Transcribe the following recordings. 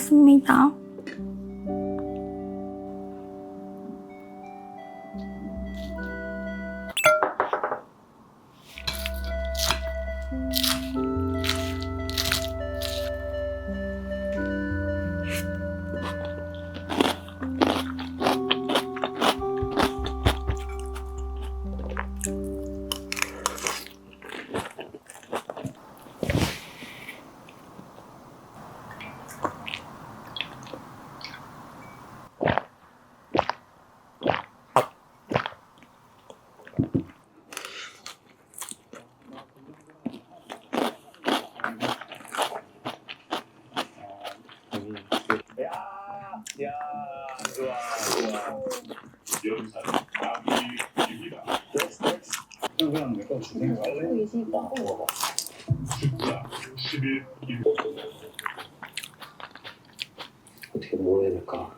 먹겠습니다. 야, 좋아, 좋아. 여기서 마무리입니다. 그냥 내가 주는 거 할래? 20 먹어봐. 숫자 11. 어떻게 뭐 해야 될까?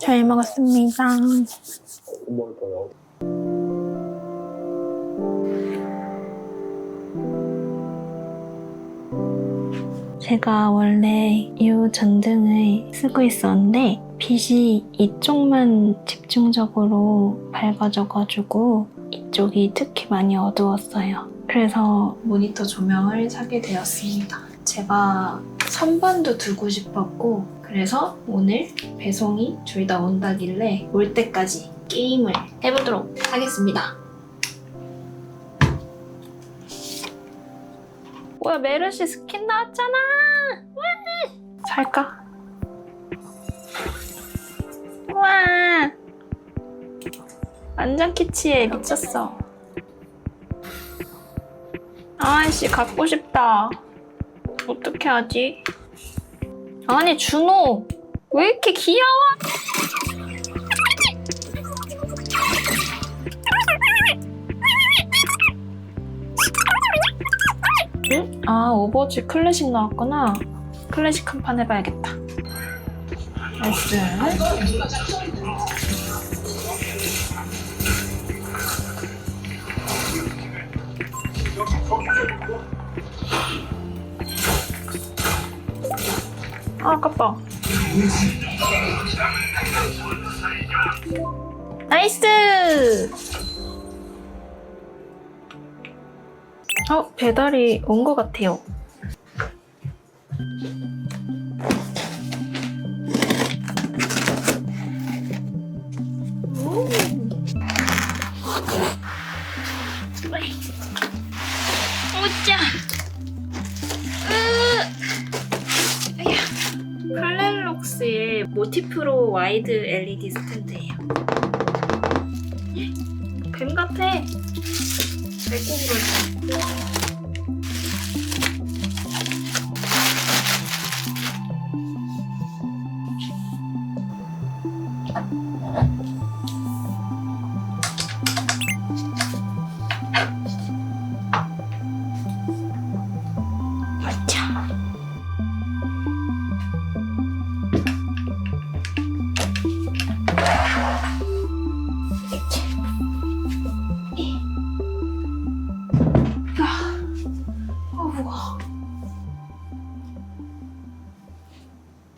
잘 먹었습니다. 뭘 보여? 제가 원래 이 전등을 쓰고 있었는데 빛이 이쪽만 집중적으로 밝아져가지고 이쪽이 특히 많이 어두웠어요. 그래서 모니터 조명을 사게 되었습니다. 제가 선반도 두고 싶었고 그래서 오늘 배송이 둘 다 온다길래 올 때까지 게임을 해보도록 하겠습니다. 뭐야, 메르시 스킨 나왔잖아. 와! 살까? 와, 완전 키치해. 미쳤어. 아이씨, 갖고 싶다. 어떻게 하지? 아니, 준호, 왜 이렇게 귀여워? 응? 아, 오버워치 클래식 나왔구나. 클래식 한 판 해봐야겠다. 나이스. 아, 아깝다. 나이스! 배달이 온 것 같아요. 오짜! 플렐록스의 모티프로 와이드 LED 스탠드예요. 뱀 같아. 배꼽으로.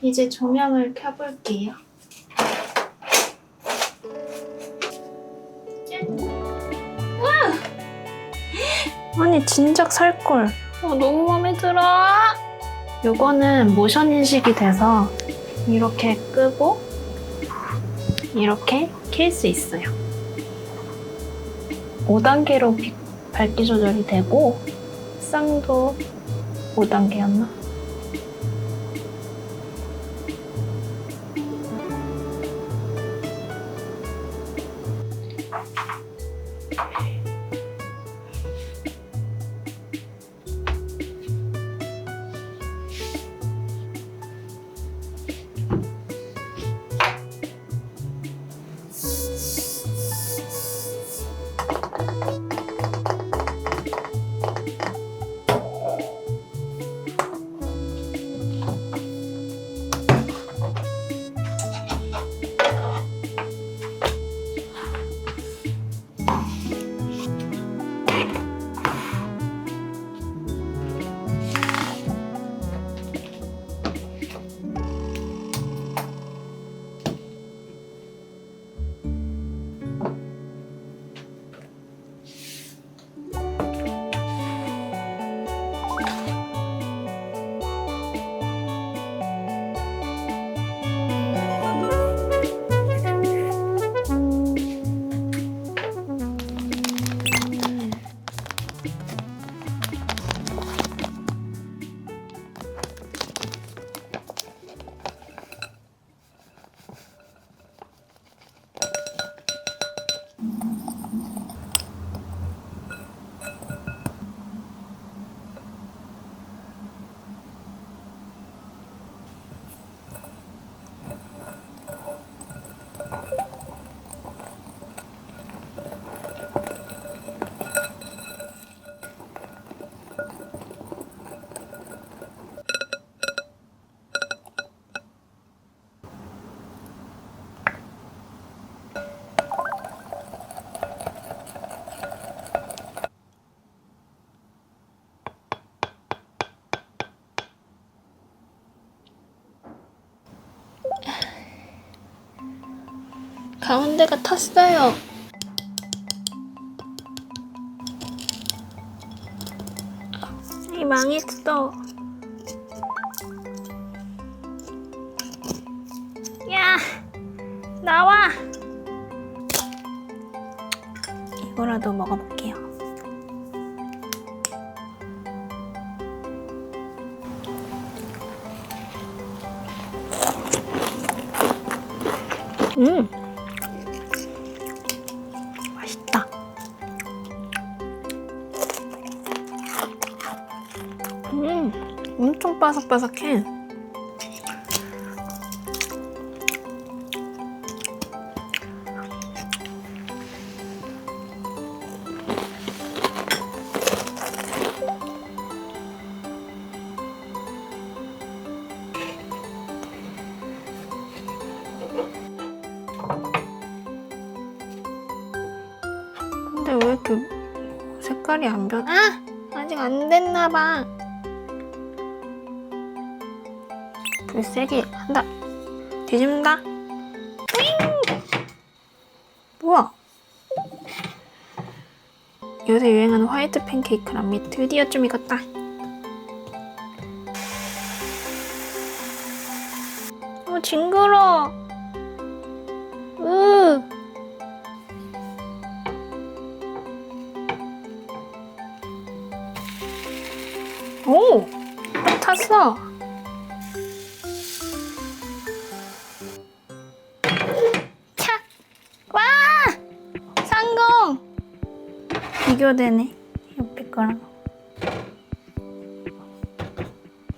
이제 조명을 켜볼게요. 짠! 와! 아니, 진작 살걸. 너무 마음에 들어. 요거는 모션 인식이 돼서 이렇게 끄고 이렇게 켤 수 있어요. 5단계로 밝기 조절이 되고 쌍도 5단계였나? 가운데가 탔어요. 이 망했어. 야, 나와. 이거라도 먹어볼게요. 맛있다. 엄청 바삭바삭해. 근데 왜 이렇게 색깔이 안 변? 아! 아직 안 됐나봐. 불 세게 한다. 뒤집는다. 뿌잉! 뭐야? 요새 유행하는 화이트 팬케이크랍니다. 드디어 좀 익었다. 징그러. 오! 딱 탔어. 차! 와! 성공! 비교되네. 옆에 거랑.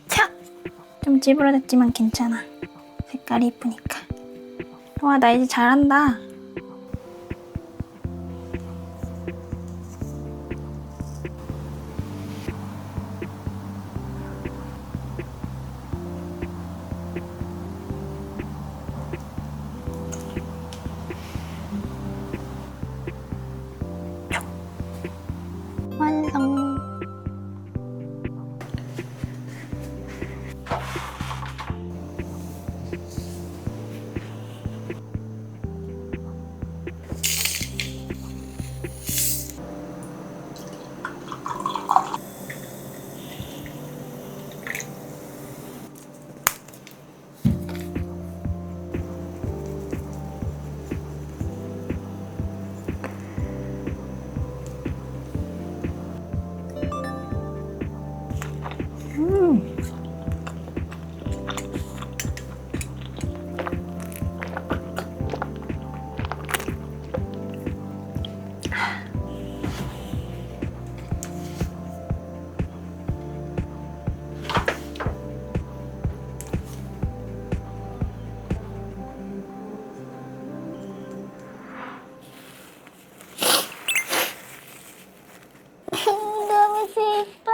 차! 좀 찌부러졌지만 괜찮아. 색깔이 이쁘니까. 와, 나 이제 잘한다. 완성. 너무 슬퍼.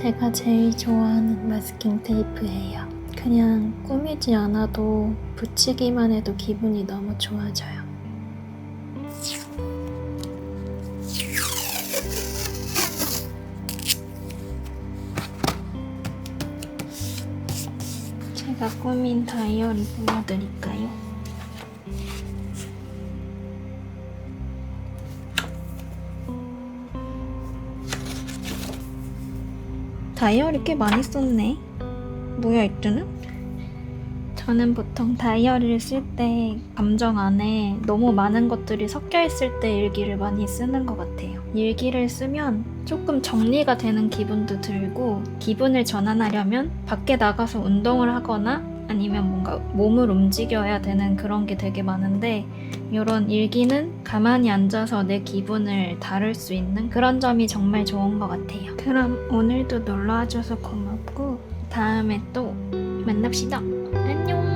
제가 제일 좋아하는 마스킹 테이프예요. 그냥 꾸미지 않아도 붙이기만 해도 기분이 너무 좋아져요. 제가 꾸민 다이어리 보여드릴까요? 다이어리 꽤 많이 썼네. 뭐야 이때는? 저는 보통 다이어리를 쓸 때 감정 안에 너무 많은 것들이 섞여 있을 때 일기를 많이 쓰는 것 같아요. 일기를 쓰면 조금 정리가 되는 기분도 들고, 기분을 전환하려면 밖에 나가서 운동을 하거나 아니면 뭔가 몸을 움직여야 되는 그런 게 되게 많은데, 이런 일기는 가만히 앉아서 내 기분을 다룰 수 있는 그런 점이 정말 좋은 것 같아요. 그럼 오늘도 놀러와줘서 고맙고 다음에 또 만납시다. 안녕.